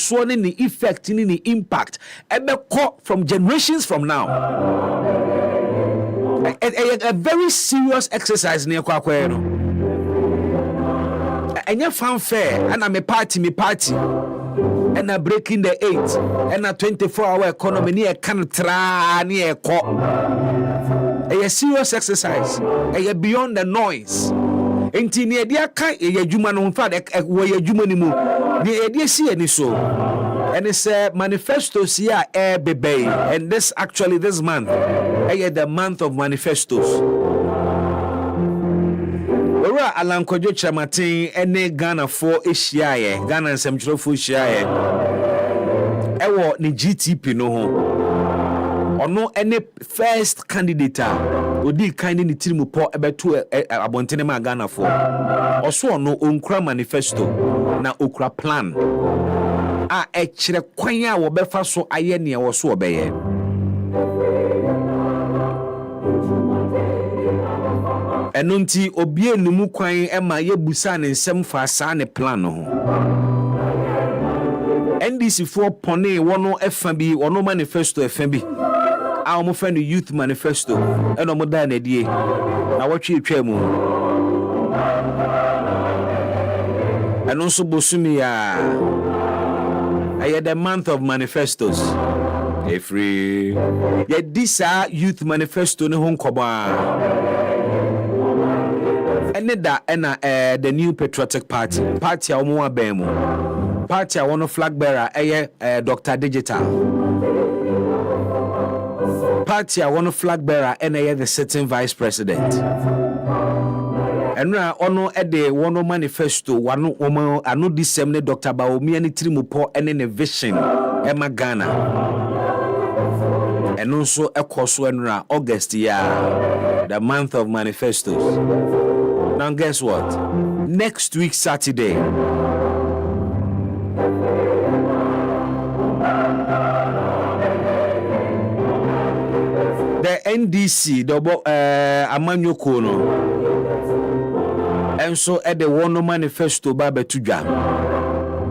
so any effect any impact ebe call from generations from now. A very serious exercise near kwakwe no. Enya fanfare and me party and a breaking the 8 and a 24-hour economy near cantra near co. A serious exercise. A beyond the noise. Enti ne dia kan ye adwuma no mfa wo ye adwuma ni mu ne e dia si ani so and it's a manifesto here bebe and this month the month of manifestos. Ora alankojo chamatin ene Ghana for ehia Ghana nsemchurofo ehia ewo ni GTP no ho ono any first candidate odi kind ni tirimu po ebetu abontene ma Ghana for oso ono onkura manifesto na okura plan a ekire kwan a wo befa so aye ne wo so obeye enunti obi enumu kwan ema yebusa ne nsem fa sa ne plan no ho NDC for pone wono efa bi wono manifesto efa bi a mo fa no youth manifesto eno mo da na die na wotwe etwa mu eno so bosumi ya aye the month of manifestos every ye this youth manifesto ne ho nkoba ene da ena the new patriotic party a omo aben mu party a one flag bearer Dr. Digital party a one flag bearer and the sitting vice president and ono the one manifesto one anu disseminate Dr. Baomi and Trimupo and a vision Emma Ghana and also a course August the month of manifestos. Now guess what? Next week Saturday the NDC, the Amanyoko no, and so at the one manifesto Baba Tuja.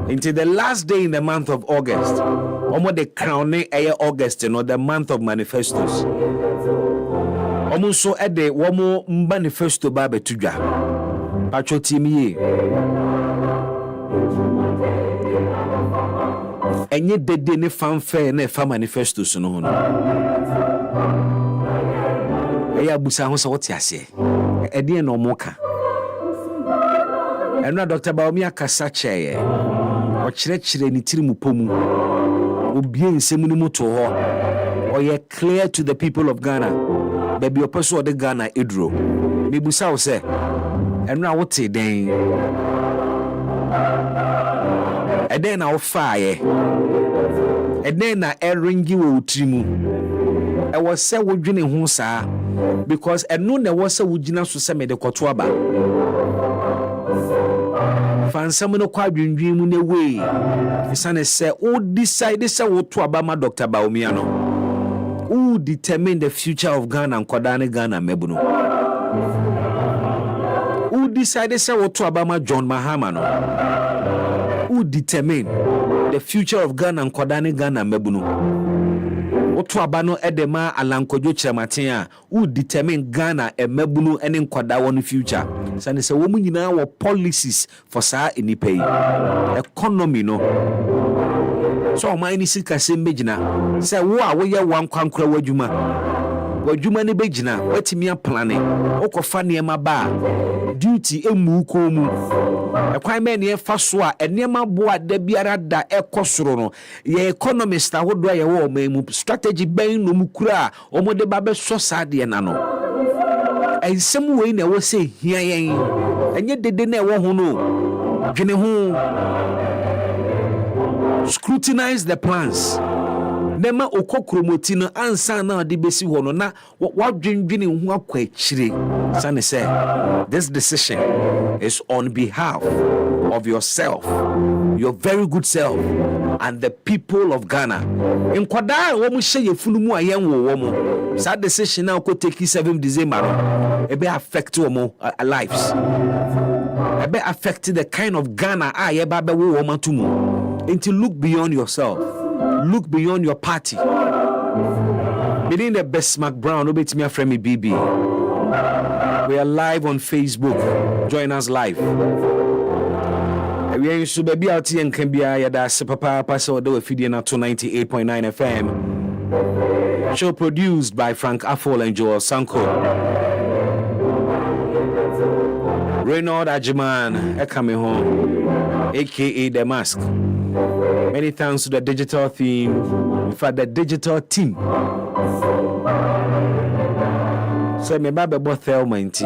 Until the last day in the month of August, almost the crowning August, the month of manifestos. Almost so at the one manifesto Baba Tuja. Patrotimi. And yet they didn't fanfare ne fa manifestos no. Eya busa ho so wote ase e de no moka eno Dr. Baomi akasa cheye o kire ni tiri mu pomu obie nsemu ni muto ho o ye clear to the people of Ghana baby opeso de Ghana edro me busa wo se eno wote den e den na wo faaye e den na eringi wo tirimu e wo se wodwene ho saa because eno na wo se wugina so se me de koto aba fansam no kwa adwendwen mu ne we isane se o decide se wo to aba ma Dr. Baomi ano who determine the future of Ghana nkoda ne Ghana mebu no who decide se wo to aba ma John Mahama no who determine the future of Ghana nkoda ne Ghana mebu no oto abano edema alankojo chiramaten a who determine Ghana emabunu ene nkwada won future sane se wo munyina wo policies for sa enipa yi economy no so o man ni sika se mbegina se wo a wo ye wan kwankura wadwuma ne begina watimi aplane okofa ne ma ba duty emu ko mu ekwan me ne fa so a enema boa da biara da ekosoro no ye economist ahodo ye wo mu strategy ben no mukura omode ba be so sade na no ensem we na wo se hia yen enye dede na wo ho no dwene ho scrutinize the plans nema okokromoti no ansa na de besi ho no na wadwendwene hu akwa akire sane say this decision is on behalf of yourself, your very good self, and the people of Ghana. In kwada wo mu hye yefunu mu ayen wo mu sa decision na ko take 7 December e be affect wo lives, e be affect the kind of Ghana a ye ba be wo matumu And to look beyond yourself, look beyond your party. Within the Bismark Brown, obey me, friend me, BB. We are live on Facebook. Join us live. We are in Subabi out here and can be a papa pass or do a feeding at 298.9 FM. Show produced by Frank Affol and Joel Sanko. Reynald Ajiman, coming home, aka The Mask. Many thanks to the digital theme, in fact, the digital team. So, me babe both Thelma and T.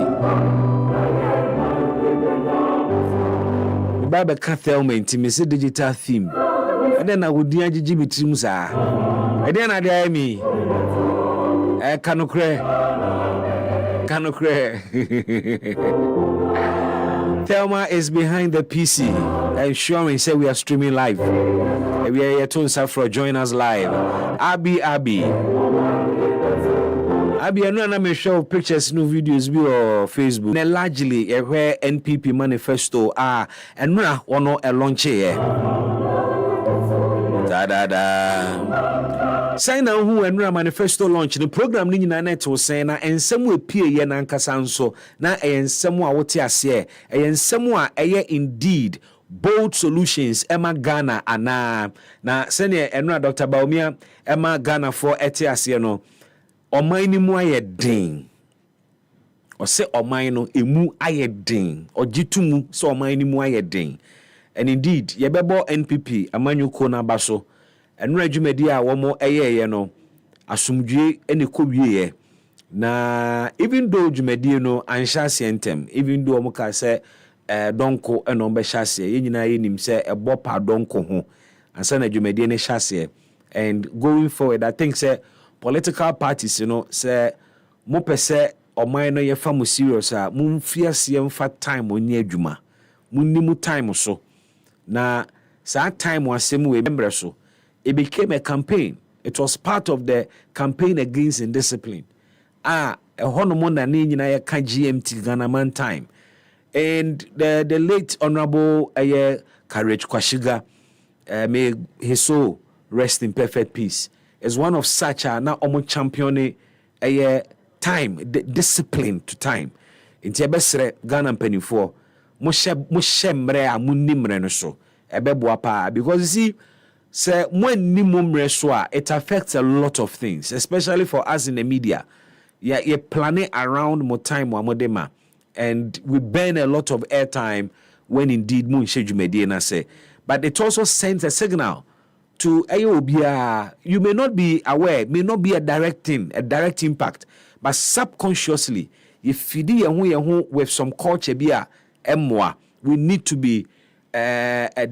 Babe can't Thelma and T, me say digital theme. And then I would do Jimmy Trimsa. And then I dare me. I cannot cry. Cannot cry. Thelma is behind the PC, ensuring say we are streaming live. We are here to for join us live. Abby, I know I'm show pictures, no videos, be on Facebook. And largely, where NPP manifesto are, and now one a launch here. Sign out who and manifesto launch the program ni na net was saying and some way peer ye na nkasanso na and someone what ya say and someone indeed bold solutions Emma Ghana ana na senior enra Dr. Baumia Emma Ghana for etiase no oman ni mu ayedin o se oman no emu ayedin o gitumu so oman ni mu ayedin and indeed ye bebo NPP amanyuko na baso enra dwumadi a wo mo eyeye no asumdwe ene kowie na even though dwumadi no ansha sentem even though mo ka se donko eno be hyase ye nyina ye nim se ebo pa donko ho ansa na dwumadi ne hyase and going forward I think say political parties say mo pese oman no ye fa mo serious a mo mfiase mfa time oni adwuma mo nimu time so na sa time wasem we member so it became a campaign. It was part of the campaign against indiscipline. A honomo na ni nyina ka GMT Ghana man time. And the late honorable Courage Kwashiga, may his soul rest in perfect peace, is one of such a na omo champion time, discipline to time. Inti ebesre Ghana mpanifo mo shemre a munimre no so ebeboa pa because you see say when nimumre so it affects a lot of things, especially for us in the media. Yeah, you're planning around more time wa modema, and we burn a lot of airtime when indeed mun shejumedie say. But it also sends a signal to AOBA. You may not be aware, may not be a direct impact, but subconsciously, if you do with some culture bia emwa, we need to be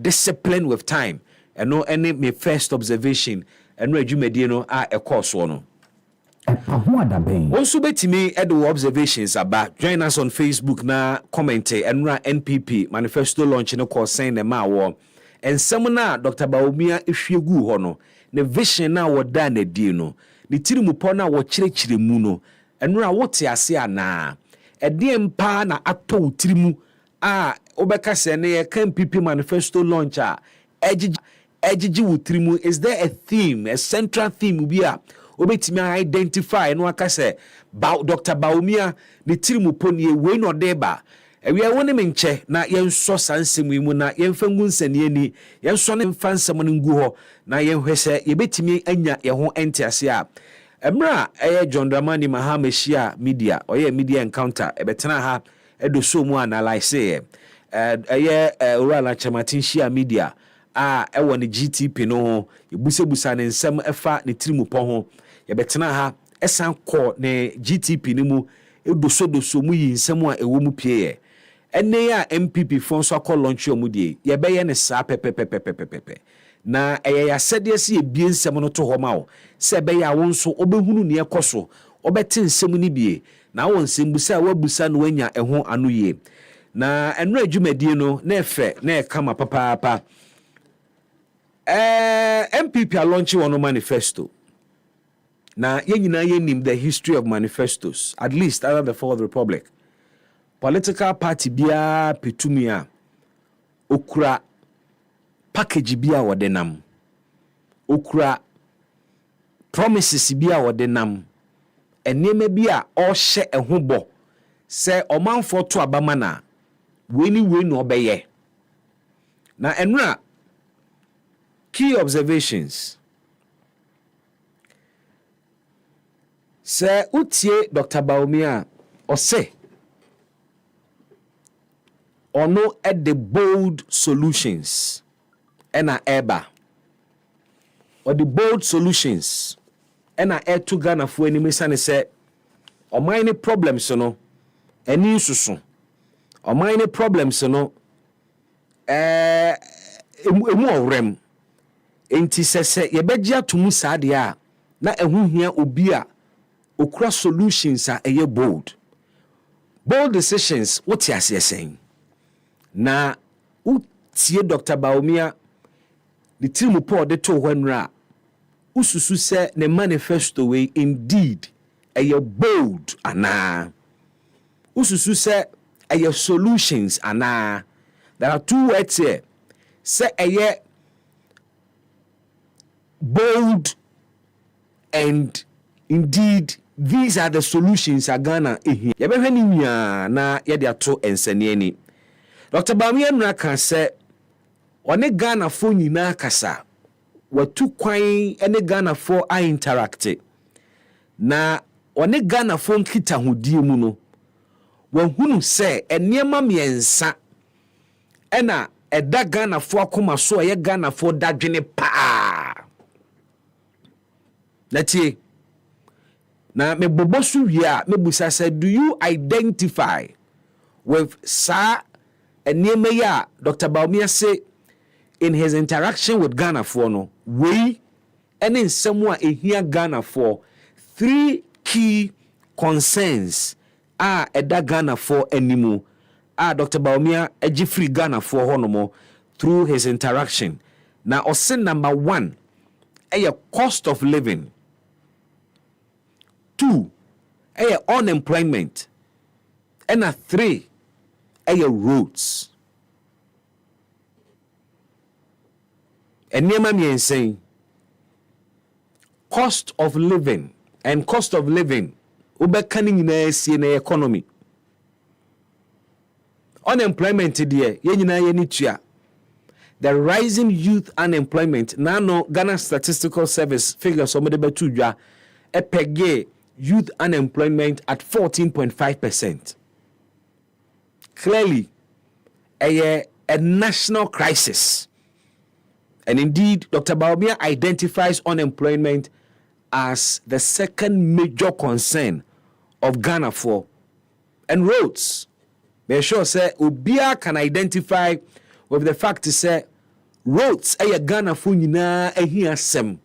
disciplined with time. And no any my first observation and no adwumadi no a course one. Also betimi edo observations about join us on Facebook na comment and NPP manifesto launch no course saying the ma wo and some na Dr. Baumia ehwegu ho no ne vision na wo da na die no ne tirimupo na wo kyerɛkyerɛ mu no enra wo te ase ana ede mpa na atɔ tirimu a obeka se ne NPP manifesto launch a ejiji wutrimu. Is there a theme, a central theme bi a obetimi identify no aka se Dr. Baumia ne tirimu poni we no deba we woni menche na yenso sansem mu na yemfa ngu nsane ni yenso ne mfa nsem no ngu ho na yenhwese yebetimi anya ye ho entiase a emra John Dramani Mahama Shia media oye media encounter ebetena ha edo so mu analyze Urala Chamatin Shia media ewo ne GTP no ebusebusa ne nsem efa ne tirimupo ho ye betena ha esan ko ne GTP ne mu edoso mu yi nsem a ewo mu pie ene ya MPP fon so akọ launch omu die ye beye ne sa pepepepepepepe na ya sede si ebie nsem no to ho ma wo se beye a won so obehunu ne ekoso obete nsem ni bie na won nsem busa wabusa no wanya eho anu ye na enra adwumadie no na efe na ekama papa MPP are launching one manifesto. Now, you name the history of manifestos, at least under the Fourth Republic. Political party bia petumia okura package bi a wode nam okura promises bi a wode nam enema bi a ohye ehobo se omanfo to abama na we no obeye na enra key observations se utie Dr. Baumia ose ono at the bold solutions ena eba or the bold solutions ena to Ghana for any misane se o mine problems no eni susu o mine problems no emu orem enti se ye begye atomu saade a na ehu hia obi a okura solutions a eye bold decisions what you saying na utie Dr. Baumia the team pour de to hwanra ususu se ne manifesto we indeed eye bold ana ususu se eye solutions ana. There are two words here. Say eye bold and indeed these are the solutions a Ghana ehi. Ye behwe ni nya na ye de ato ensane ani. Dr. Baumia nra kan se one Ghana fo nyina kasa watu kwan ene Ghana fo a interact na one Ghana fo nkita hodie mu no wahunu se enema miensa ena eda Ghana fo akoma so ye Ghana fo dadwene pa natie na me bobosu wi a me busa say do you identify with sa enema ya Dr. Baumia say in his interaction with Ghana for no we and in somewhere ehia Ghana for three key concerns eda Ghana for animu Dr. Baumia free Ghana for honomo through his interaction now osin number 1 cost of living, 2 unemployment, and 3 roads. And nema mi saying cost of living and cost of living ubekaning na sie na economy. Unemployment there ye nyina ye ni tua. The rising youth unemployment no Ghana Statistical Service figures somebody betu dwa epege youth unemployment at 14.5%. Clearly a national crisis. And indeed, Dr. Baumia identifies unemployment as the second major concern of Ghana for. And roads. Make sure say Obia can identify with the fact to say roads Ghana for nyina ehia sem.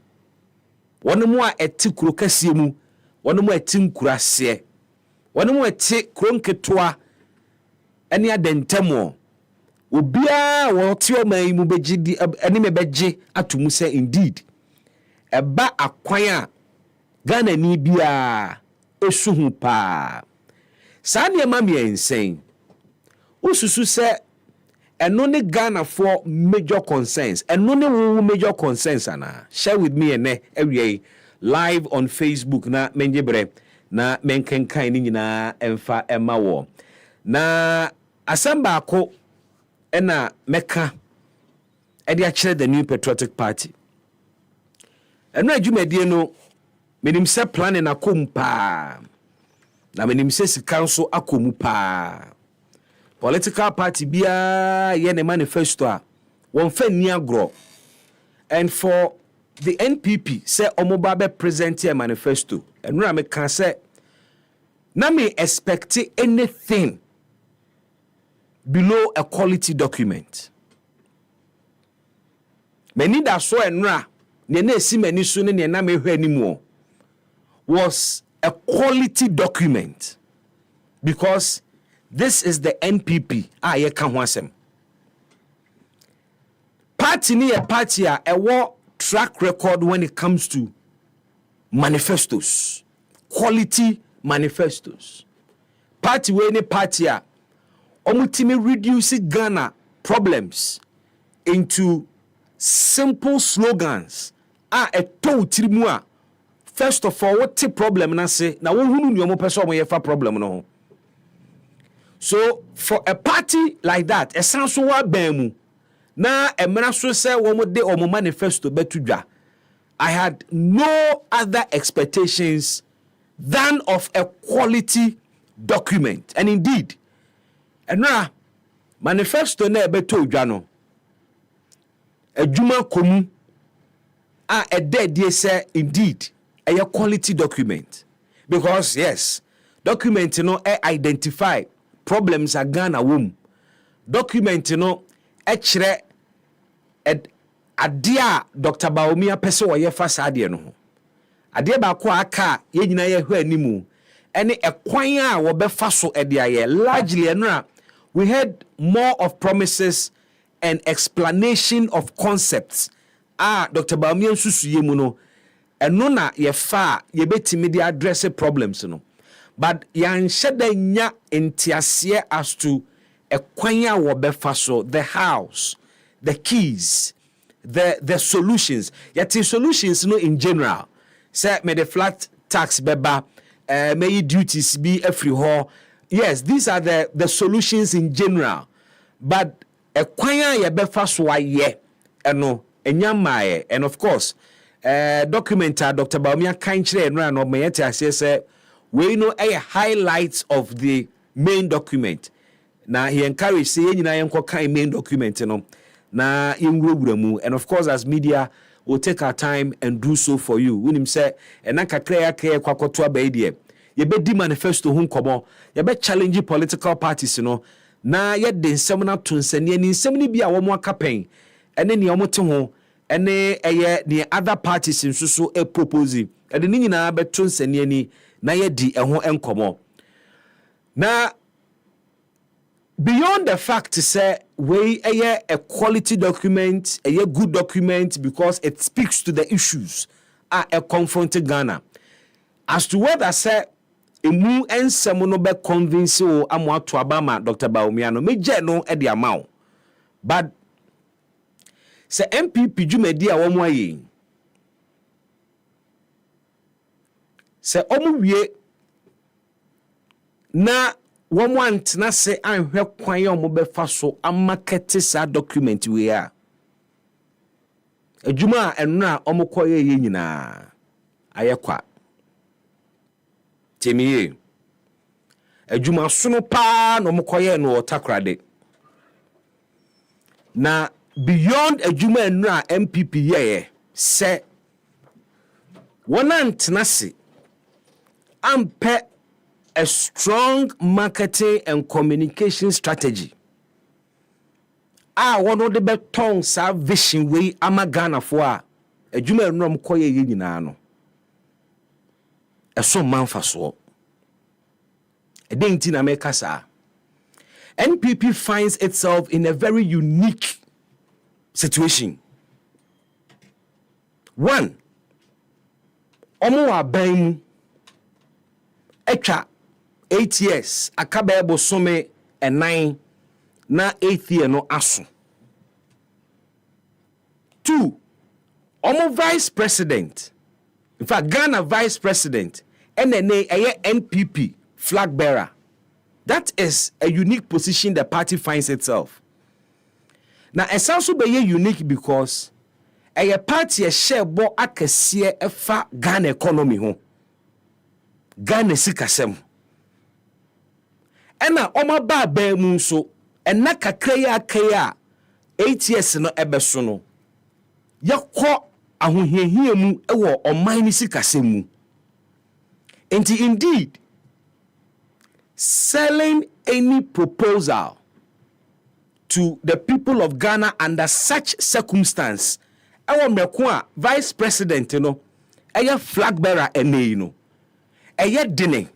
One more eti kuro kase mu, one more eti nkurase. One more eti kuro nketoa ene adentemo. Obia wotio mai mu beji eni mebeje atumu se indeed eba akwan a Ghana ni bia esuhu pa sane ma me ensen ususu se eno ne Ghana for major concerns eno ne wo major concerns ana share with me ene every live on Facebook na menjebre na menkenkan ni nyina emfa ema wo na asamba ako ena meka edi akire the New Patriotic Party eno adwumadie no menim se planning akompa na menim se sikanso akomu pa political party bia ye ne manifesto a won fa ni agro and for the NPP say omoba be present a manifesto eno na meka say na me expect anything below a quality document. Many that so enra ne si mani so ne na me hwe animu was a quality document because this is the NPP ye ka ho asem. Party ni a party a track record when it comes to manifestos, quality manifestos. Party we ni party omutimi reduce Ghana problems into simple slogans a eto tirimu a first of all what problem na say na wo hunu nyomo person mo ye fa problem no ho. So for a party like that esan so wa ban mu na emra so say wo mo de o mo manifesto betudwa, I had no other expectations than of a quality document. And indeed, enra manifesto na beto dwa no adwuma komu a ede say indeed a quality document, because yes, document identify problems are Ghana womb. Document chere adia Dr. Baumia pese wo ye fa saade no ho. Ade ba ko aka ye nyina ye hwa animu ene ekwan a wo be fa so ede aye largely enra we had more of promises and explanation of concepts. Dr. Baumia nsusuye mu no eno na ye fa ye betimi de address problems no. But yan sheda nya entiase as to ekwan a wo be fa so, the house, the keys, the solutions. Yet solutions in general. Say may the flat tax beba, may duties be every hall. Yes, these are the solutions in general. But a kwanya ye befa so ye eno enyamaye, and of course documenter Dr. Baumia kanchire enra no me yete ase say we know a highlights of the main document. Now he encouraged say nyina yenko kan main document no na yengwura mu, and of course as media we'll take our time and do so for you. When him say ena kakra ya ke kwakoto abaidie ye be di manifesto ho nkomo ye be challenge political parties no na ye de nsem na to nsane ni nsem ni bia wo mo akapen ene ne omo te ho ene eye ne other parties nsuso e propose ede ni nyina be to nsane ni na ye di ho enkomo. Na beyond the fact to say we a quality document, a good document because it speaks to the issues a confronted Ghana. As to whether say emu ensemo no be convince o amwa to abama Dr. Baumia no meje no e de amount. But say NPP dwumadi a wo mo ayi say omu wie na one want na say anhwe kwan ya omo befa so amakete sa document we a adwuma eno a omo koye ye nyina ayekwa temiye adwuma sono pa no omo koye no otakrade na beyond adwuma eno a MPP ye say wonant na se ampe a strong marketing and communication strategy. One of the best tongues are vision way Amagana for a juma rum koye yinano. A so man for so. A dainty in America, sir. NPP finds itself in a very unique situation. One, Omo Abain Echa 8 years akabebo some and 9 na 8th year no aso. 2, omo vice president, in fact Ghana vice president NNA NPP flag bearer. That is a unique position the party finds itself. Now it's also be unique because a party a share bo akese efa Ghana economy ho. Ghana sikasem. Ena oma ba ba mu so ena kakra ya akaya 8 years no ebeso no yakọ ahohiahia mu ewo oman ni sikasem mu. Enti indeed selling any proposal to the people of Ghana under such circumstance ewo mreko a vice president no eye flag bearer ene no eye dene.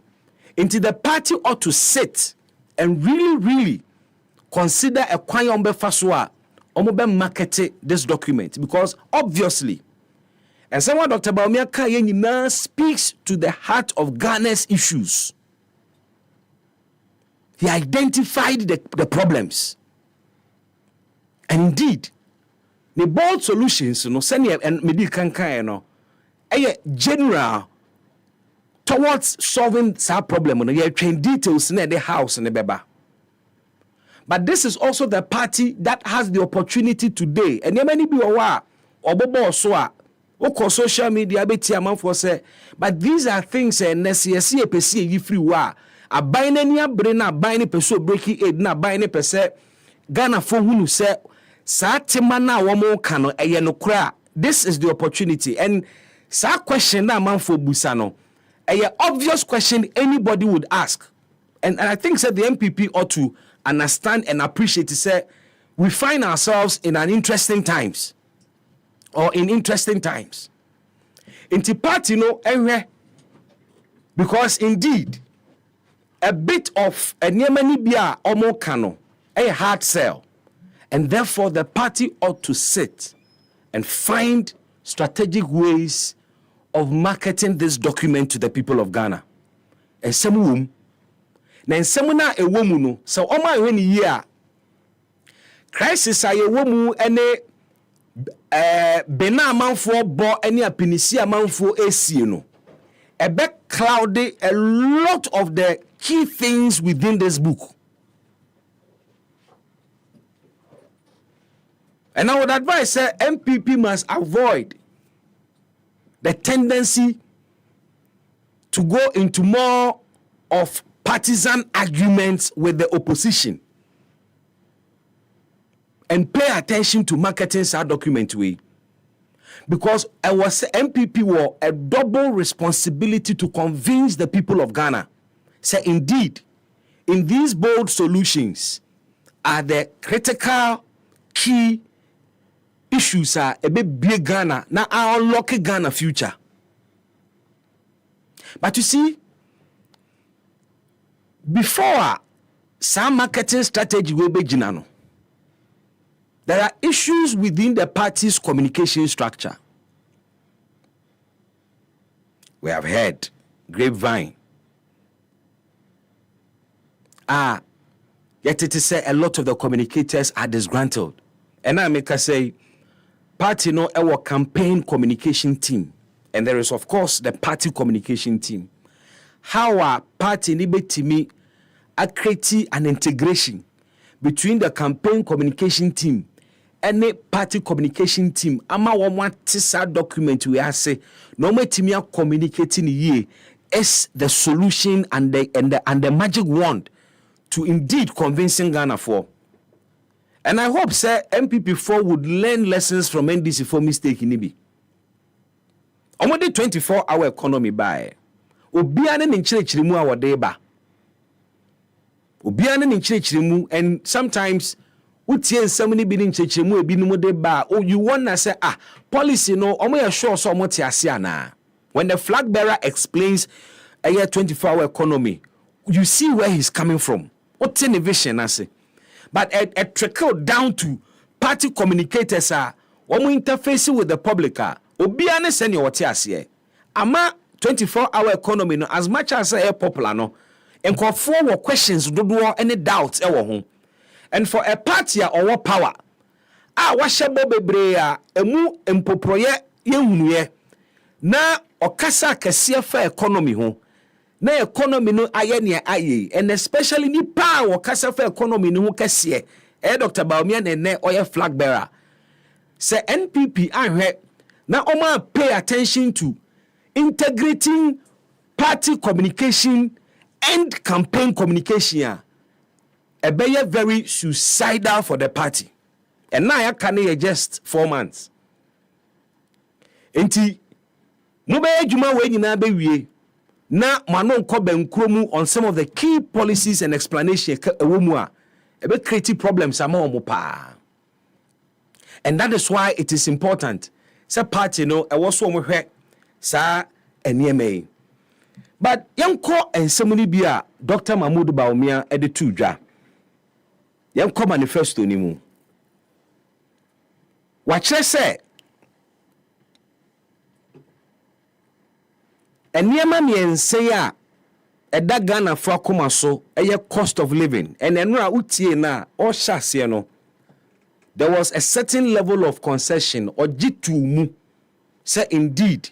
Into the party ought to sit and really consider a kwanyombe faswa omobe market this document, because obviously, and someone Dr. Baumia Kayeni speaks to the heart of Ghana's issues. He identified the problems. And indeed, The bold solutions no send and medi kankan no general towards solving that problem no you train details in the house in the beba. But this is also the party that has the opportunity today. And many be or social media for say, but these are things and necessary PC free wa. A binary brain a binary person breaking aid na binary person Ghana for who say sa timana womo kano eyenokra. This is the opportunity. And sa question na man for busano. A obvious question anybody would ask. And I think that the NPP ought to understand and appreciate to say we find ourselves in an interesting times or in interesting times. In the party, because indeed a bit of a Niemani Bia Omo Kano, a hard sell, and therefore the party ought to sit and find strategic ways of marketing this document to the people of Ghana. And some room. Na semuna a woman so oma when year crisis aye womu ene bena amanfo bo ene apinisi amanfo esie no ebe cloudy a lot of the key things within this book. And I would advise MPP must avoid the tendency to go into more of partisan arguments with the opposition and pay attention to marketing that document way. Because I was MPP were a double responsibility to convince the people of Ghana. Say indeed, in these bold solutions are the critical key issues are a bit big Ghana, now our unlock Ghana future. But you see, before some marketing strategy will be ginano, there are issues within the party's communication structure. We have heard grapevine. Yet it is said a lot of the communicators are disgruntled. And I make us say, party no our campaign communication team. And there is, of course, the party communication team. How our party libetimi create an integration between the campaign communication team and the party communication team. Ama want tisa document we are say no me communicating ye is the solution and the magic wand to indeed convincing Ghana for. And I hope say MPP4 would learn lessons from NDC for mistake in Ibi. Almost 24-hour economy by Obiane ninchirimu our day ba. Obiane ninchirimu and sometimes utie somebody be ninchirimu ebinumu de ba. Oh, you wanna say policy no omo sure so omo ti ase na. When the flag bearer explains a year 24-hour economy, you see where he's coming from. What's in the vision I say? But a trickle down to party communicators are omo interfacing with the public Obiane send you what you ama 24-hour economy no as much as popular no and for questions do any doubts home. And for a party or power washabo bebre emu empoproye yehunuye na okasa kese fa economy ho na economy no aye ne aye and especially ni pa okasa fa economy no ho kese Dr. Baumia ne oye flag bearer say NPP ahwe now, Oma pay attention to integrating party communication and campaign communication. A very suicidal for the party. And now I can just 4 months. Enti, mube juma we nyina be wie na manon ko benkromu on some of the key policies and explanation ewomu a ebe create problems ama omo pa. And that is why it is important. Sa party no was so much sa NMA. But yanko ensemuni bia Dr. Mahmoud Baumia editu dwa. Yanko manifesto ni mu. Wachre se enema miense ya eda Ghana fo akoma so eye cost of living and enura utie na o hyase no there was a certain level of concession or jitu mu say indeed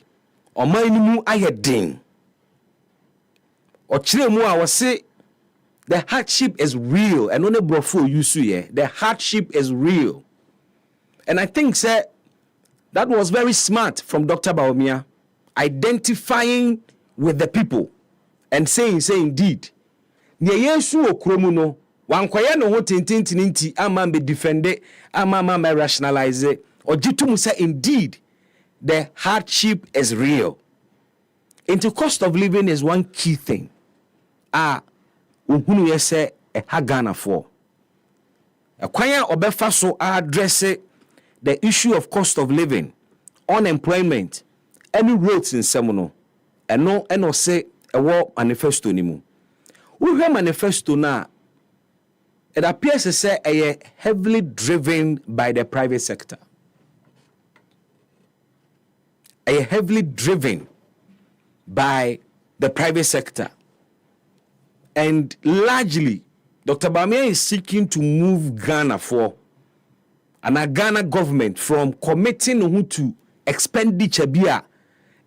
oman mu ayedin or chire mu a say the hardship is real and only brofo use here the hardship is real. And I think say that was very smart from Dr. Bawumia, identifying with the people and saying indeed ne yesu okromu no wankwaya no ho tintintinti ama be defend ama rationalize or jitum say indeed the hardship is real. Into cost of living is one key thing. Uhunu ye say e ha Ghana for. Kwanya obefa so address the issue of cost of living, unemployment, any roads in Semono, and no say a war manifesto ni mu. We have manifesto na. It appears to say a heavily driven by the private sector. A heavily driven by the private sector. And largely, Dr. Bawumia is seeking to move Ghana for and a Ghana government from committing to expenditure bia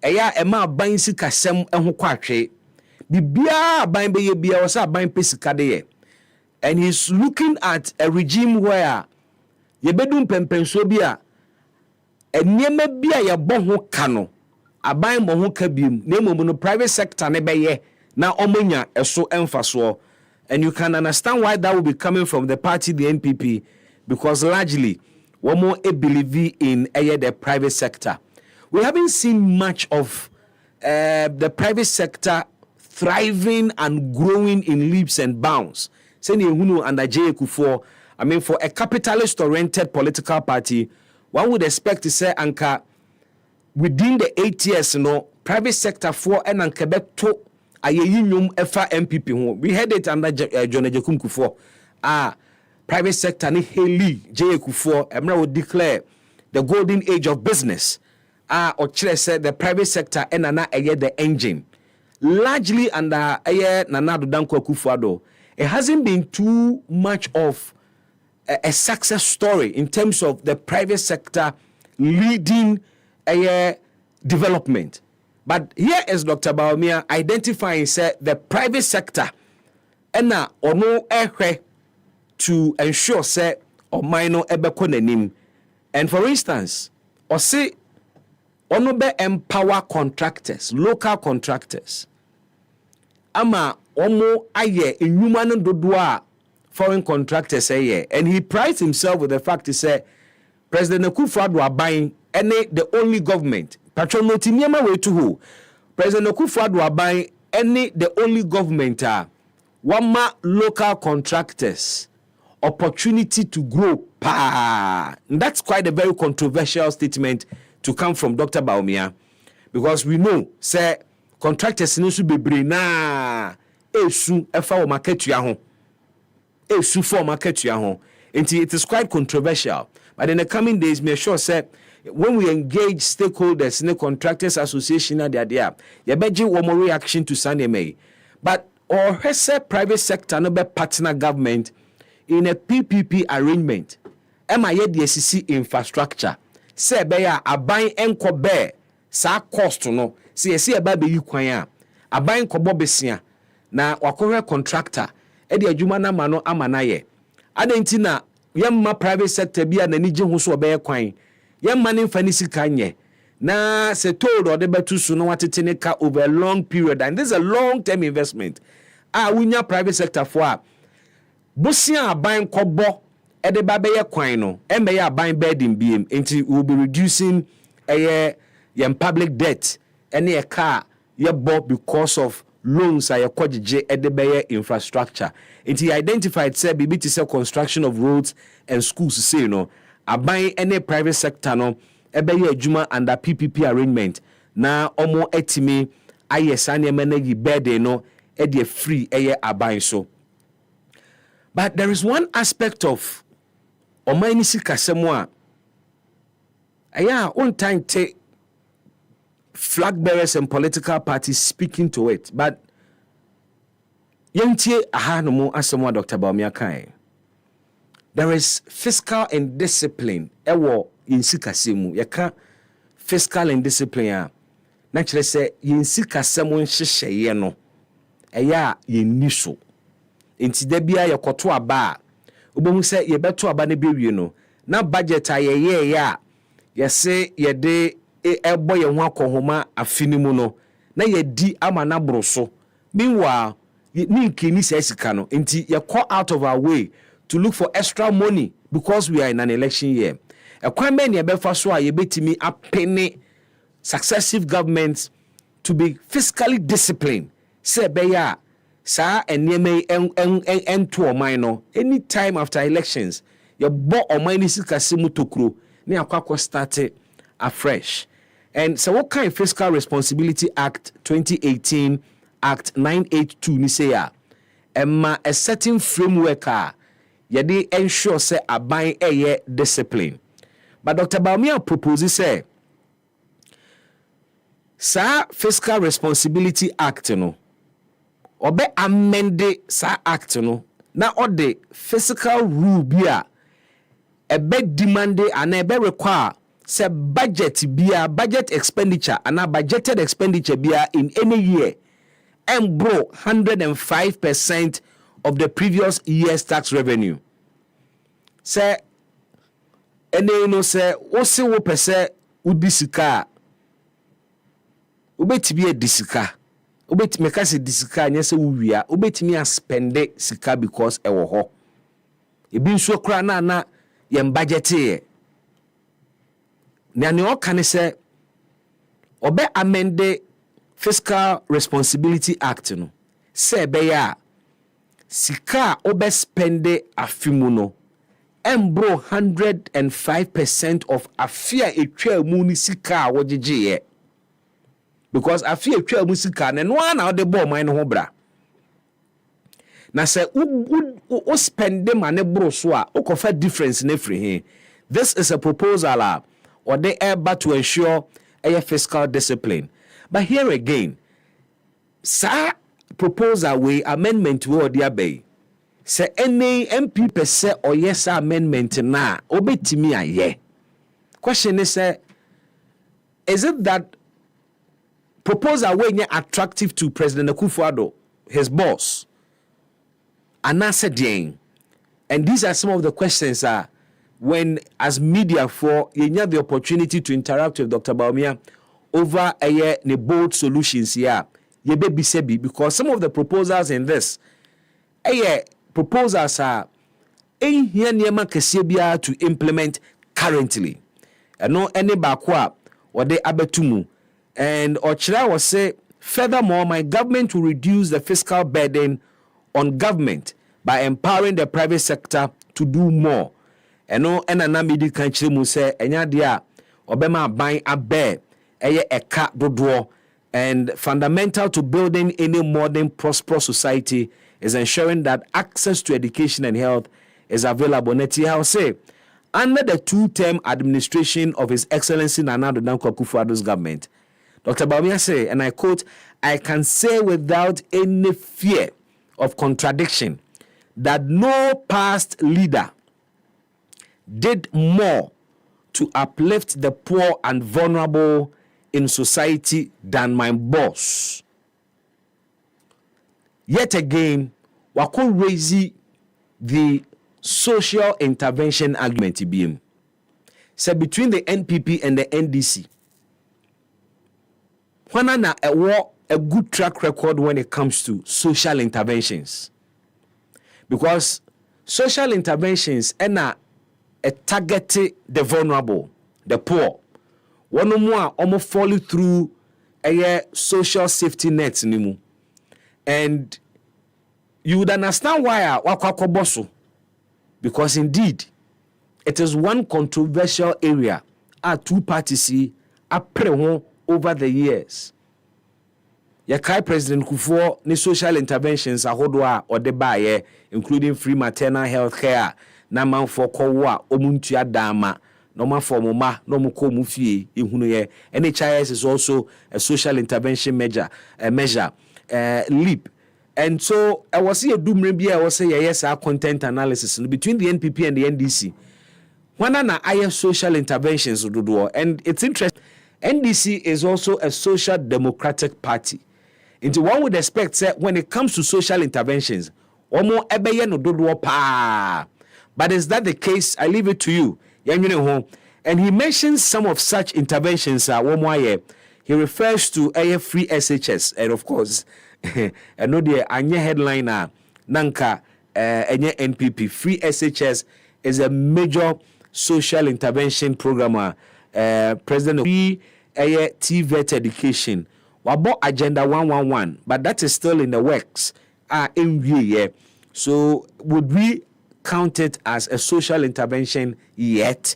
eya ema ban sika sem eho kwatwe bibia ban be ye bia wasa ban pesika de ye. And he's looking at a regime where yebedum pempenso bia eniema bia ye bo ho ka no aban mo ho ka biem na emom no private sector ne be ye na omonya eso emfaso. And you can understand why that will be coming from the party, the NPP, because largely one more believe in the private sector. We haven't seen much of the private sector thriving and growing in leaps and bounds. Saying under J. Kufuor, I mean, for a capitalist-oriented political party, one would expect to say, Anka, within the 8 years, private sector for and Quebec to ayeyinum efa NPP. We had it under John Ejekum Kufuor. Private sector ni heli J. Kufuor Emra would declare the golden age of business. Or said the private sector and the engine. Largely under Nana Danko Kufuor, it hasn't been too much of a success story in terms of the private sector leading development. But here is Dr. Bawumia identifying say the private sector and ono to ensure say or minor ebekonenim. And for instance, or say ono be empower contractors, local contractors. Ama omo aye inuma no dodoa foreign contractors aye. And he prides himself with the fact he said President Akufo-Addo aban any the only government patronoti niema we to who President Akufo-Addo aban any the only government wama local contractors opportunity to grow pa. And that's quite a very controversial statement to come from Dr. Bawumia, because we know say contractors no su bebre na esu efa o market ya ho esu for market ya ho. It is quite controversial, but in the coming days me sure say when we engage stakeholders in the contractors association and there you beji one more reaction to Sunday. But or say private sector no be partner government in a PPP arrangement ema ye the SCC infrastructure say be ya aban enko be sa cost no say ese e ba be yi kwan a aban kobo besia na wakohwe contractor e de adwuma na ma no amana ye adenti na yemma private sector bia na ni je ho so be kwan yemma ne mfa ni sika nye na se told or de betu so no watete ne ka over a long period, and this is a long term investment wunya private sector for a bosia aban kobo e de ba be ye kwan no e me ye aban burden biem enti we will be reducing yem public debt any a car ye bought because of loans are kwagye edebeye infrastructure. It he identified say bibi to say construction of roads and schools say aban any private sector no ebeye adwuma under PPP arrangement na omo etimi ayesane managi bede no e de free aban so. But there is one aspect of omani sikasemo on time take flag bearers and political parties speaking to it, but yentie aha no mo asemo Dr. Bawumia kan there is fiscal and discipline ewo insikasemu yeka fiscal and discipline a na kire se yinsikasemu nhyehyeye no eya yeniso enti da bia yekoto aba a obohu se yebeto aba ne bewie no na budget ayeye ya yese yede ebo ye ho akohoma afinimu no na yedi ama na broso meanwhile ni kini se sika no enti ye call out of our way to look for extra money because we are in an election year. A quite many abefa so a yebetimi apene successive governments to be fiscally disciplined. Say beya sa enyeme to omino any time after elections. You bought omini sikasimu tokro ni akwakwa started afresh. And so what kind of Fiscal Responsibility Act 2018 Act 982 ni say ya a certain framework yede ensure say aban eye discipline. But Dr. Baumia proposes say sa Fiscal Responsibility Act no obe amende sa act no na ode fiscal rule bia ebe demand and ebe require say budget expenditure and budgeted expenditure bia in any year and bro 105% of the previous year's tax revenue. Say ene no say wo se wo pese udisika ubetimi edisika ubetimi ka se disika nya se wuwia ubetimi a spend sika because ewo ho ebi nso kra na yem budget ye na ne o kan se obe amend Fiscal Responsibility Act no se be ya sika obe spende afimu no embro 105% of afia etwa mu ni sika wogegeye because afia etwa mu sika ne no na ode bo man ho bra na se u spende mane bro so a ukofa difference na free he. This is a proposal or they able to ensure a fiscal discipline. But here again, sa proposal way amendment we or bay. Say any MP per se or yes amendment na obetimi aye. Question is is it that proposal way attractive to President Akufo-Addo, his boss? And I said, and these are some of the questions when as media for you have the opportunity to interact with Dr. Baumia over a year ne bold solutions here. Ye be sebi because some of the proposals in this proposals are here niema kesebia to implement currently. And no any bakwa or they abetumu. And Ochira was say furthermore, my government will reduce the fiscal burden on government by empowering the private sector to do more. And no enanamidi kanchiri mu say enya dia obema ban abe eye eka dodo. And fundamental to building any modern prosperous society is ensuring that access to education and health is available. Neti how say under the two-term administration of His Excellency Nana Addo Dankwa Akufo-Addo's government, Dr. Baumia say, and I quote, I can say without any fear of contradiction that no past leader did more to uplift the poor and vulnerable in society than my boss. Yet again, wako raise the social intervention argument being. So between the NPP and the NDC, when a good track record when it comes to social interventions. Because social interventions are targeted the vulnerable, the poor. One more almost follow through a social safety nets nimu. And you would understand why wakwakoboso. Because indeed, it is one controversial area two parties are prehon over the years. Yakai President Kufuor ni social interventions ahodwa or the baye, including free maternal health care, naman for kowa omuntua dama. Normal for mama, no muko mufie, NHIS is also a social intervention measure, LEAP, And so I was here do maybe I was say yes our content analysis between the NPP and the NDC. One na I social interventions do, and it's interesting. NDC is also a social democratic party. Into one would expect say, when it comes to social interventions, omo ebeye no do pa. But is that the case? I leave it to you. And he mentions some of such interventions. He refers to a free SHS, and of course, I know the anye headliner nanka anye NPP. Free SHS is a major social intervention program. President of free TVET education. Wabo agenda 111, but that is still in the works. So would we count it as a social intervention yet?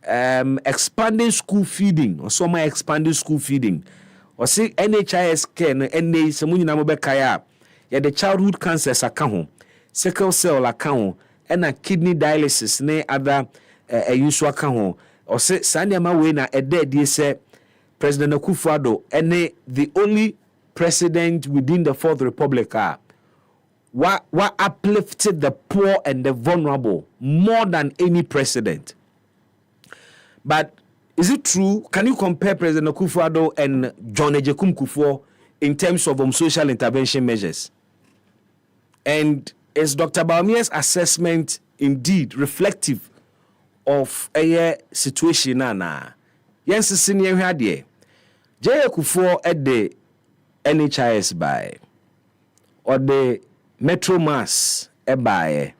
Expanding school feeding or some expanding school feeding or say NHIS care and samuni na mobekaya ya the childhood cancers account, sickle cell account, and a kidney dialysis ne other use account or say Sanyama Wena a dead ye say President Akufo-Addo and the only president within the Fourth Republic what uplifted the poor and the vulnerable more than any president. But is it true? Can you compare President Akufo-Addo and John Ejekum Kufuor in terms of social intervention measures? And is Dr. Bawumia's assessment indeed reflective of a situation? Yes, senior hadie. J. Kufuor at the NHIS by or the Metro Mass by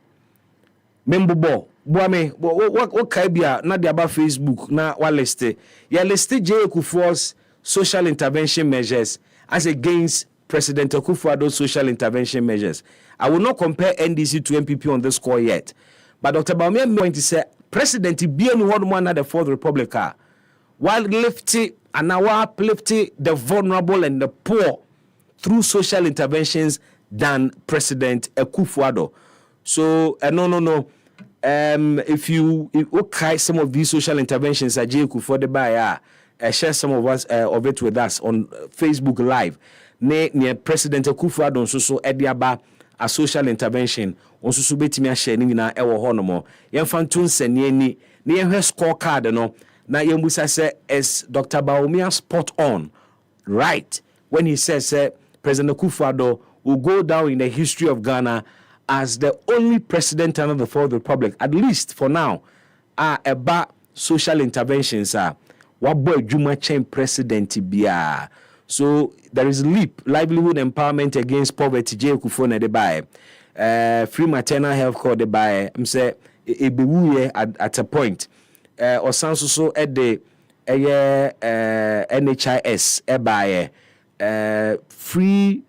Membubo. Boame, what kaibia na di aba Facebook na wa liste. Ya liste J. Kufuor's social intervention measures as against President Akufo-Addo's social intervention measures. I will not compare NDC to NPP on this score yet. But Dr. Bawumia is going to say President Ibianu Wadumana the Fourth Republic while lifting and now uplifting the vulnerable and the poor through social interventions than President Akufo-Addo. So no. If you okay some of these social interventions at J. Kufuor the buyer, share some of us of it with us on Facebook Live. Near President Akufo-Addo so Ediaba a social intervention on so betimi share ni na ewo honomo. Yemfantun senye ni yemhwe scorecard no na yembusa say is Dr. Bawumia spot on right when he says President Akufo-Addo will go down in the history of Ghana as the only president under the Fourth Republic, at least for now, about social interventions what boy Juma Chen president biya. So there is leap, livelihood empowerment against poverty, J. Kufuor na de buy, free maternal health care de buy. I'm say at a point. Or sounds so at the NHIS buy free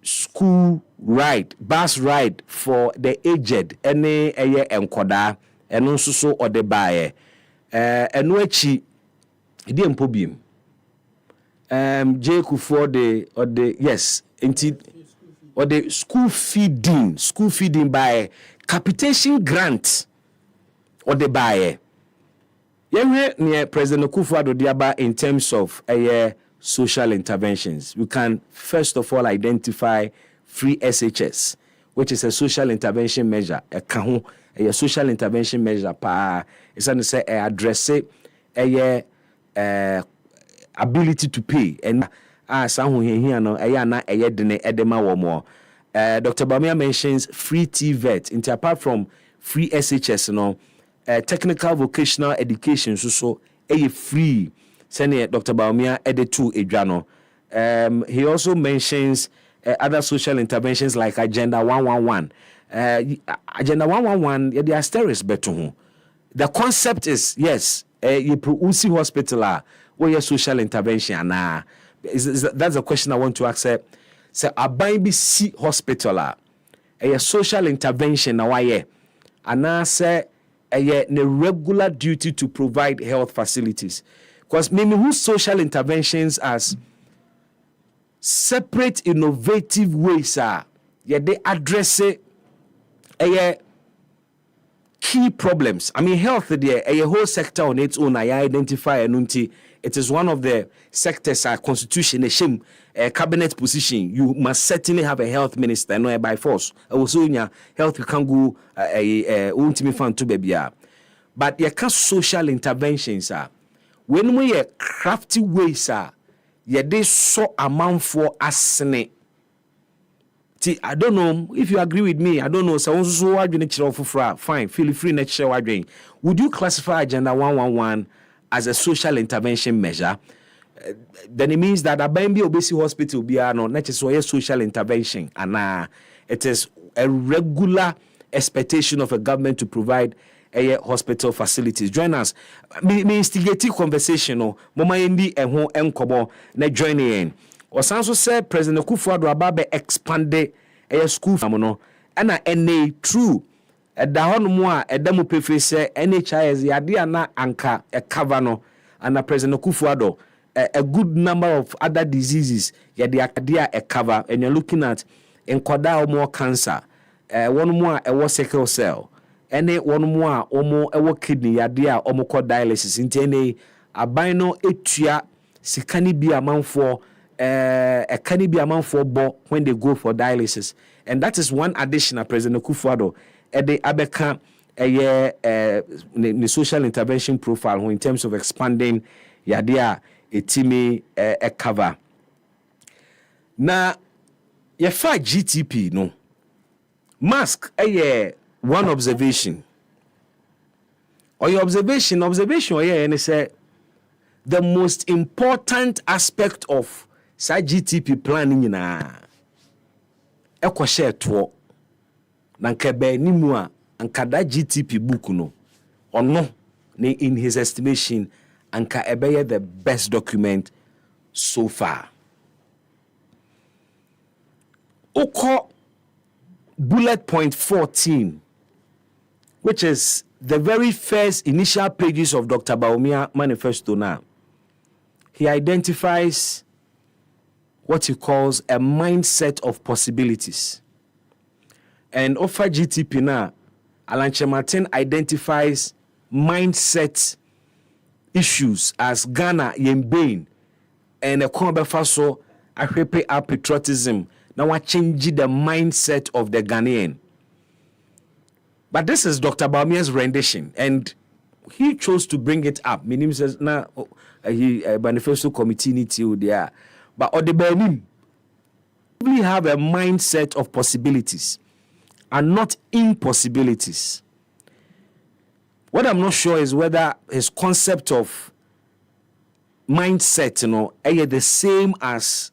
school ride, bus ride for the aged, any enkoda, and also so or the buyer. And which it didn't problem. J. Kufuor the yes, indeed, or the school feeding by capitation grant or the buyer. Near President Akufo-Addo Diaba in terms of social interventions. We can first of all identify free SHS, which is a social intervention measure. A social intervention measure it's going to say address ability to pay and here no Dr. Bawumia mentions free TVET. Into apart from free SHS, technical vocational education so free. Senior Dr. Bawumia added to Adriano. He also mentions other social interventions like Agenda 111. Agenda 111, the asterisk better. The concept is yes, you Usi Hospital where your social intervention. That's a question I want to accept. So Abayi C Hospital a social intervention na why and I say a regular duty to provide health facilities. Because maybe whose social interventions as separate innovative ways they address key problems. I mean health there a whole sector on its own I identify and it is one of the sectors, constitution, a shame, a cabinet position. You must certainly have a health minister, no by force. Also, in your health, you can go ultimate fund to baby. But you can social interventions, when we are crafty ways, you they so amount for asne. I don't know if you agree with me. I don't know. So fine, feel free next share. Would you classify Agenda 111 as a social intervention measure? Then it means that a Bambi Obesi Hospital be not just a social intervention, and it is a regular expectation of a government to provide a hospital facilities. Join us. Me instigate conversation. Mama indi eho enkobo na join in. Osanso said President Kufuor Ababe expanded a school no and na true da hono mu a eda mu prefer say NHIS yade na anka e cover no and President Kufuor a good number of other diseases yade akade a cover, and you're looking at enkoda more cancer, one more a sickle cell, and one more omo kidney yade a omo dialysis intene abino etua sikani bi amanfo a can be amount for bo when they go for dialysis, and that is one additional President Kufuor at the Abeka the social intervention profile in terms of expanding yadia a teamy a cover. Now, your 5 GTP no mask one observation or your observation and say the most important aspect of GTP planning na eko share to na nkebe ni mu a nkada GTP book no ono in his estimation anka ebeye the best document so far. Oko bullet point 14, which is the very first initial pages of Dr. Bawumia manifesto now. He identifies what he calls a mindset of possibilities. And offer GTP now, Alan Martin identifies mindset issues as Ghana yembein and a conbefaso a patriotism. Now I change the mindset of the Ghanaian. But this is Dr. Bawumia's rendition, and he chose to bring it up. My name says now he manifesto committee need to there. But Odebenim really have a mindset of possibilities and not impossibilities. What I'm not sure is whether his concept of mindset, is the same as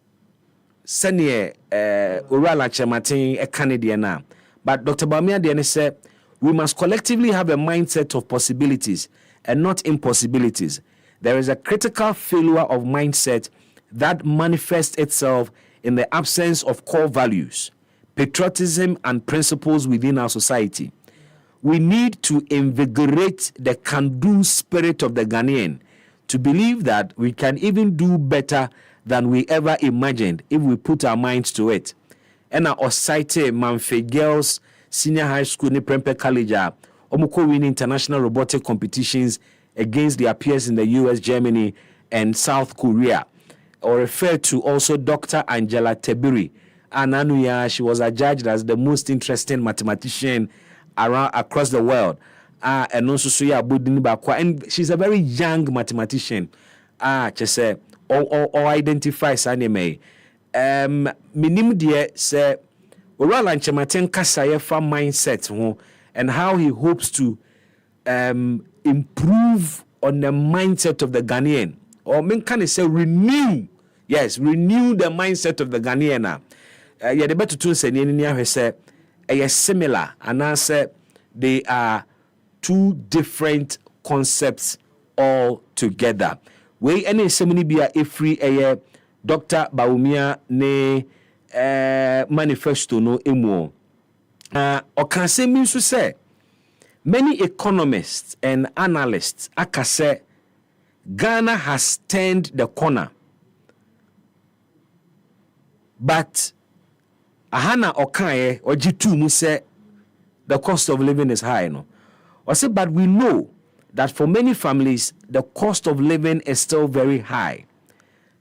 Senior Orala Chematin, a Canadian. But Dr. Bawumia then said, we must collectively have a mindset of possibilities and not impossibilities. There is a critical failure of mindset that manifests itself in the absence of core values, patriotism, and principles within our society. We need to invigorate the can-do spirit of the Ghanaian to believe that we can even do better than we ever imagined if we put our minds to it. And our Osaite Manfe Girls Senior High School ni Prempeh College Omuko win international robotic competitions against their peers in the US, Germany, and South Korea. Or referred to also Dr. Angela Tebiri. Ananuya, she was adjudged as the most interesting mathematician across the world. And also Suya Budinibakwa. And she's a very young mathematician. Just say, or identify Sanime. Minim dear say, Oral and Chematen Kasayefa mindset, and how he hopes to improve on the mindset of the Ghanaian. Or men can say renew. Yes, renew the mindset of the Ghanaian. Yeah, the better to say near say similar, and I say they are two different concepts all together. We any semini be a free Dr. Bawumia ne manifesto no emu. Or can say means to say many economists and analysts say Ghana has turned the corner. But Ahana Okaye or G2 mu say the cost of living is high, no. Or say, but we know that for many families, the cost of living is still very high.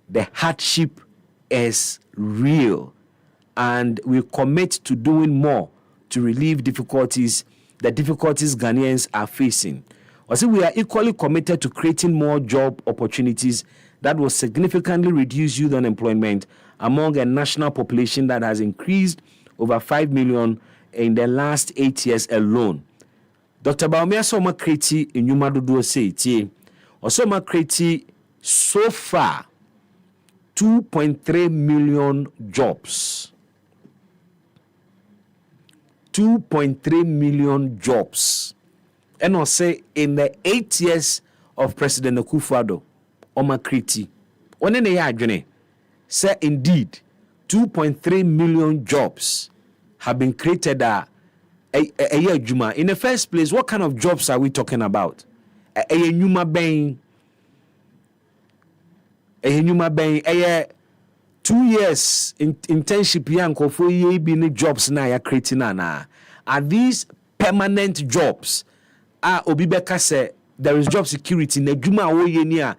The hardship is real, and we commit to doing more to relieve the difficulties Ghanaians are facing. Also, we are equally committed to creating more job opportunities that will significantly reduce youth unemployment among a national population that has increased over 5 million in the last 8 years alone. Dr. Baumia Soma Kreti in Yumadudu say, Osoma Kreti so far 2.3 million jobs. 2.3 million jobs. And I'll say in the 8 years of President Akufo-Addo, Oma Kreti, one ne ya adwene, say indeed 2.3 million jobs have been created a year juma. In the first place, what kind of jobs are we talking about? A nyuma ben 2 years internship yanko for ye be jobs na ya creating na. Are these permanent jobs? Obibeka say there is job security na juma wo ye ni a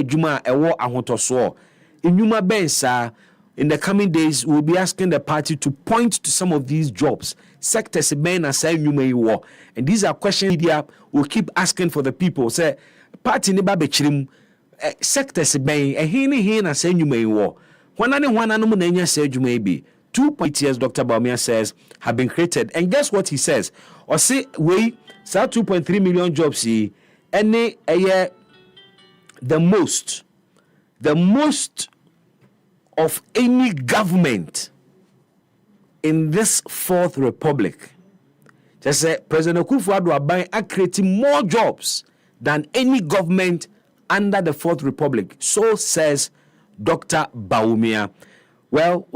juma ewo ahotoso. In nyuma ben sir, in the coming days, we'll be asking the party to point to some of these jobs. Sectors ben and say war. And these are questions media will keep asking for the people. Say party ni ba bechirim sectors ben hini na say war. One no na nya say juma bi. 2 years Dr. Baumia says have been created. And guess what he says? Or say we say 2.3 million jobs any a year the most of any government in this Fourth Republic. Just say President Akufo-Addo are creating more jobs than any government under the Fourth Republic. So says Dr. Baumia. Well,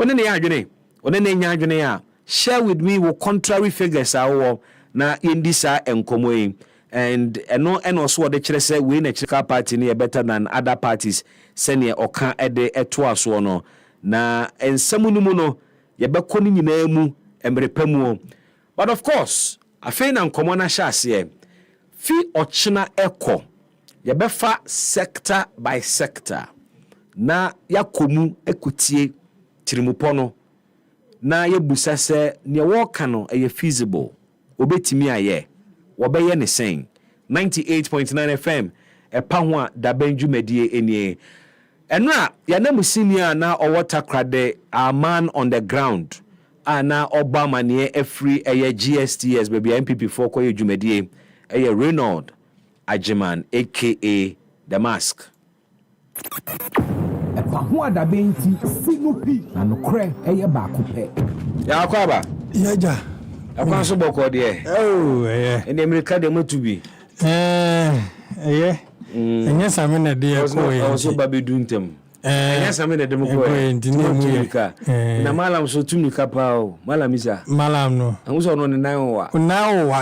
share with me what contrary figures are na indisa enkomoyi. And also what the church say we in a church party near better than other parties senior oka ede etwa so no na ensamunu no ye bekoni nyina mu emrepamu. But of course afei na nkomo na hyase fi ochina eko ye befa sector by sector na yakomu ekutie tirimupono na yebusa se ne woka no eye feasible obetimi aye wobeye ne sen 98.9 FM epa ho a da banju medie enie enra ya na musinia na owota krade a man on the ground ana obama ne free eye GSTS baby NPP for koye dwumadie eye Reynald Ajiman aka the mask epa ho a da benti sinupi na no kre eye ba kope ya akwaba yaja akwanso boko de en America de motubi enye same na de ko also babedu ntem enye same na de mo ko na malam so tumika pao malam isa malam no anso no ne nan wa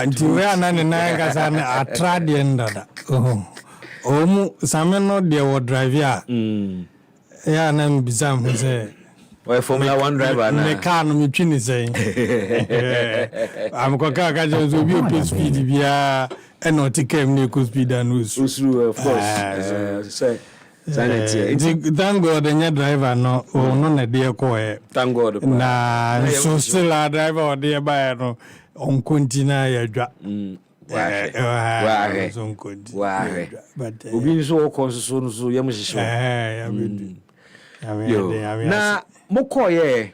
nti we anan ne nan ka sa na atrade ndada mu same no de wo drive ya na mbizam ho se Or Formula 1 driver na. Me car no me twini say. Am ko ka just obi o speed bia e no tikem ne ko speed and usru of course. Say sanity. Thank God the driver no na de ko e. Thank God. Na so still a driver o de ba no on continue ya dwa. Wa but obi so ko so yam hihyo. Ya be. Na mokoye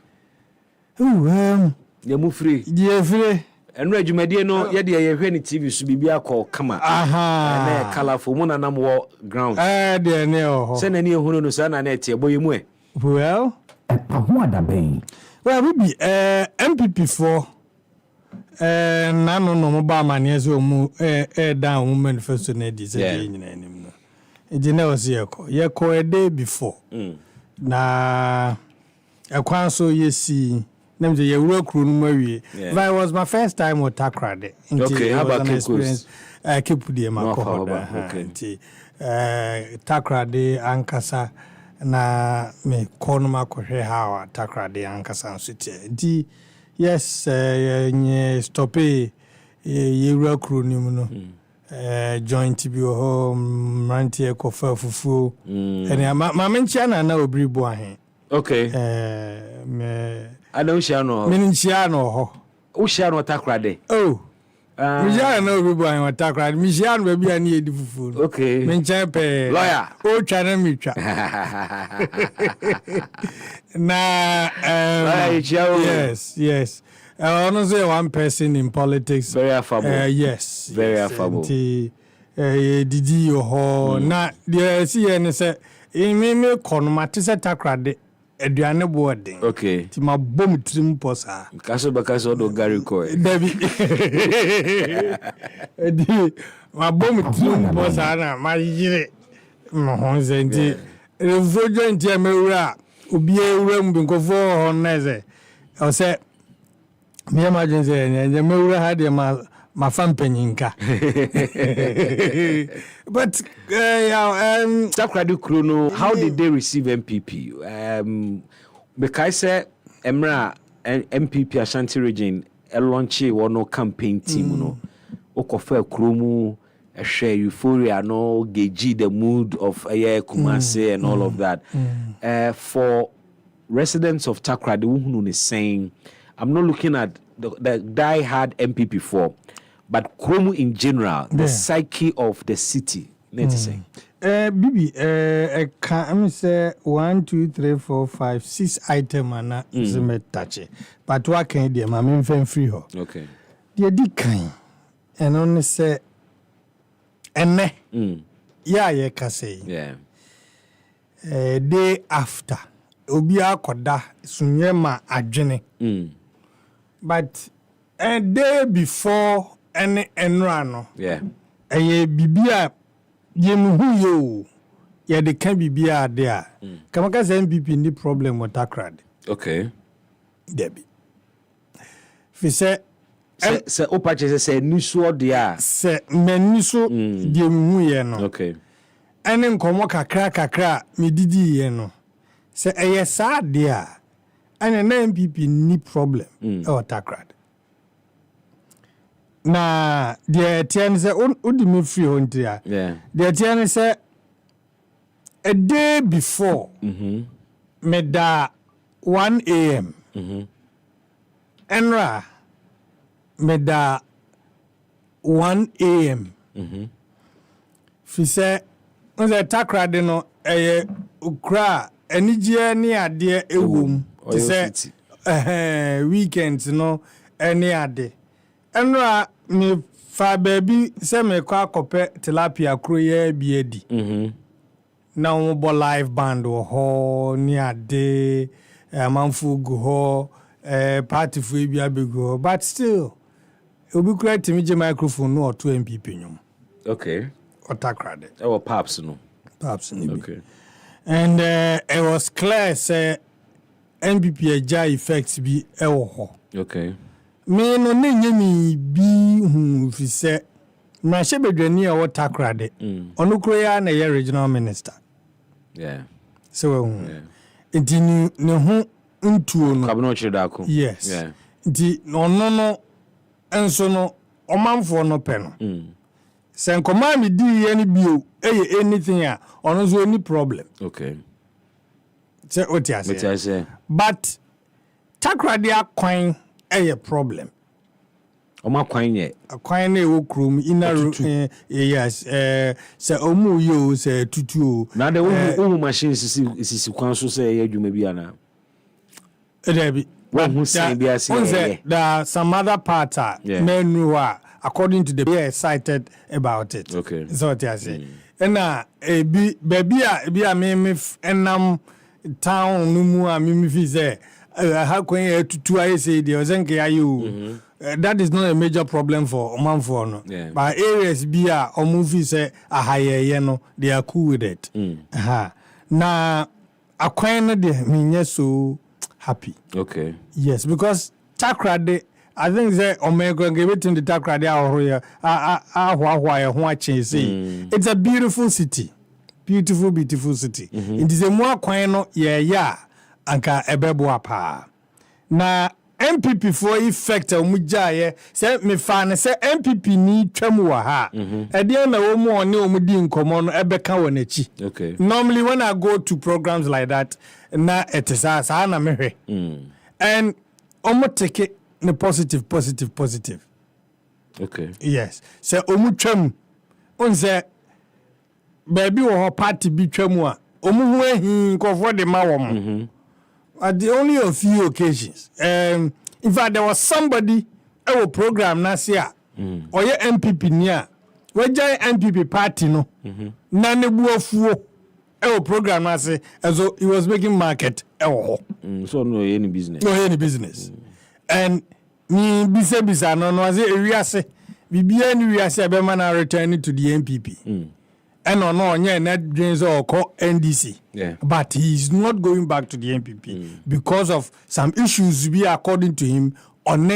ya mufri ye free enu adwumadie no ye de ye hwe ni TV so bibia ko kama na colorful mo na nam wo ground de ne ho se na ni ehunu no sa na na tie boye mu well ho adaben well bibi MPP4 na no mo ba mane so mu down mu manifesto na di se nyina anim no e na was ye ko a day before na akwanso yesi nemje ye wura no mawie it was my first time with Takrade. Okay, how about experience keep the makohoda Takrade ankasa na me kono makohwe hawa Takrade ankasa nsutie yes nye stope ye wura no joint bi home rantie kofa fufu and my mention na obri bo ahen okay me I don't share no ho o share no takrade oh Mijana no obri bo ahen watakra Mijana baby ani edi fufu okay menchen pe lawyer o twa na mitwa na yes honestly one person in politics very affable yes very affable didi ho na the see any say me konmate se takrade aduane boarding okay ti ma bom trim posa kaso bakaso do gary ko dabi di ma bom trim posa na ma yire mo ho zenti revojo ntia mewura obi ewura mbinko ho na ze o se me imagine say nya mewura ha de ma fampanyinka but Takrade Krono, how did they receive MPP because say emra MPP Ashanti region launch one campaign team no okofa kromu share euphoria no gauge the mood of Kumasi and all of that for residents of Takrade who is saying I'm not looking at the die-hard MPP for but Kromu in general, the psyche of the city. Let's say. Bibi, I say 1, 2, 3, 4, 5, 6 item ana zime touch. But what can you do? I'm in free ho. Okay. The di kind, and only say, ene. Yeah, can say. Yeah. Day after, obi akoda sunyema adwene. But a day before. Any enrano yeah bibia yemhu yo ya de kan bibia there kamaka say MPP ni problem with Takrade okay debi fi say opache say niso dia say maniso de mhu ye no okay ene nkomo kakra me didi ye no say eye sa dia ene na MPP ni problem with Takrade na the tian say udi me free ho ntia yeah the tian say a day before me da 1 a.m. Enra me da 1 a.m. Fi say on the Takrade no ukra enije ni ade ewom ti say weekends no any ade enra me fa baby se me kwa kope tilapia kroye biedi na wo bo live band ho ni ade manfu go ho party fu bia bego but still obi kura timi je microphone no to MPP nyum okay or Takrade pops no okay and it was clear say MPP aja effects bi ewo ho okay me no nyemi bi hu fi se na shebedwani e wo Takrade onu kroya na ye regional minister yeah so enti ne hu ntuo no kabno chidako yes yeah enti no enso no omanfo no pe no se nkoma mi di ye ni bio eye anything a ono zo any problem okay se otiase but Takrade akwan a problem. Oma kwanye. Akwan na ewo krom ina yes se omu yo se tutu. Na de wo machine sisi kwan so se ye adwuma bi ana. Edebi. Wo say bi ase. There some other part menu according to the be excited about it. Okay. So what I say. Na baby a me enam town no mu a me fi say how can you tutu I say the ozenke ayu that is not a major problem for Omanfo no but areas be a movie say a higher no they are cool with it na akwan no de me so happy okay yes because Takrade I think say Omega give it in the Takrade ahoya ho ache say it's a beautiful city beautiful city it is a more kwan no yeah anka ebebo apa na MPP for effect omujaye say me fa ne say MPP ni twam wa ha e dey na wo mu one omudi nkomo no ebeka wonachi. Okay. Normally when I go to programs like that na it is as na mehwe. And omo take it ne positive. Okay. Yes. Say omu twam on say baby wo party bi twam a omu hu ahin nkofo de ma wo mo. At the only a few occasions. In fact, there was somebody our program last year or your MPP near where MPP party no none buafu our program last year as though he was making market. So no any business. No any business. And me bisa no was a rease bibia ni rease be man returning to the MPP. And no, net drains or call NDC. Yeah. But he's not going back to the NPP because of some issues be according to him on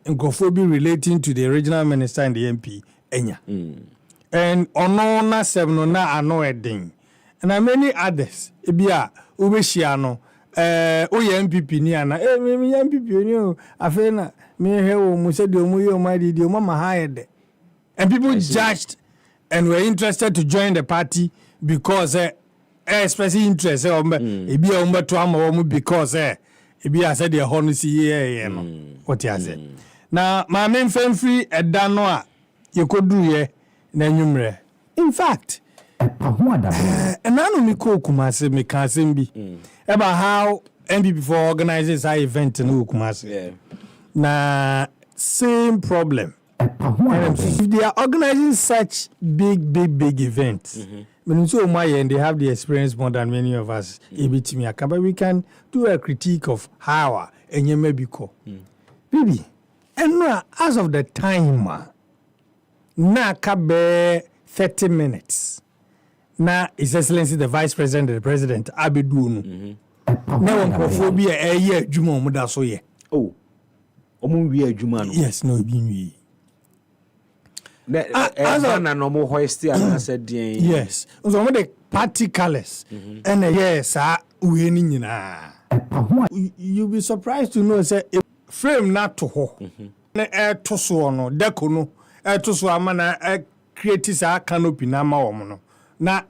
Ngofobi relating to the original minister and the MP Enya. And on na seven na ano edin. And many others. Ebia ubeshiano oye MPP ni ana me MPP ni o afena me he o mu se de omu ye o ma di o mama hide. And people judged and were interested to join the party because especially interest ebi omba to am because ebi I said the honest no what you said na ma men free eda no a yekodu ye na nwumre in fact enanu mi ko Kumasi mi kan sem bi about how NPP for organizes our event in Kumasi na same problem. If they are organizing such big events, and they have the experience more than many of us, but we can do a critique of how and you may be called. Baby, and as of the time, na kabe 30 minutes. Na His Excellency the Vice President, the President, Abidunu. Now, Nkrophobia a year, Juma Mudasoye. Oh, Omunwi Jumano. Yes, no, being as a normal hoisty, I said, yes. So, the party colors and yes, winning. You'll be surprised to know, say, frame not to ho. Air to so no, decono, air to so a man, creates a canopy nama omono. Na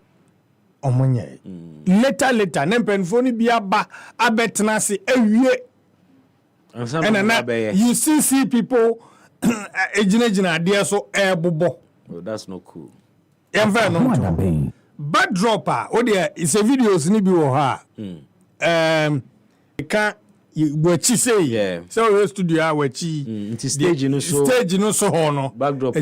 omonye. Later, nempen phone be a ba, a betnasi, and you still see people. Ejina so bobo. Oh, that's not cool. Bad dropper. Oh dear, it's a videos ni bi wo ha. Can we say yeah. So we studio we chi. Stage no so ho no. Backdrop.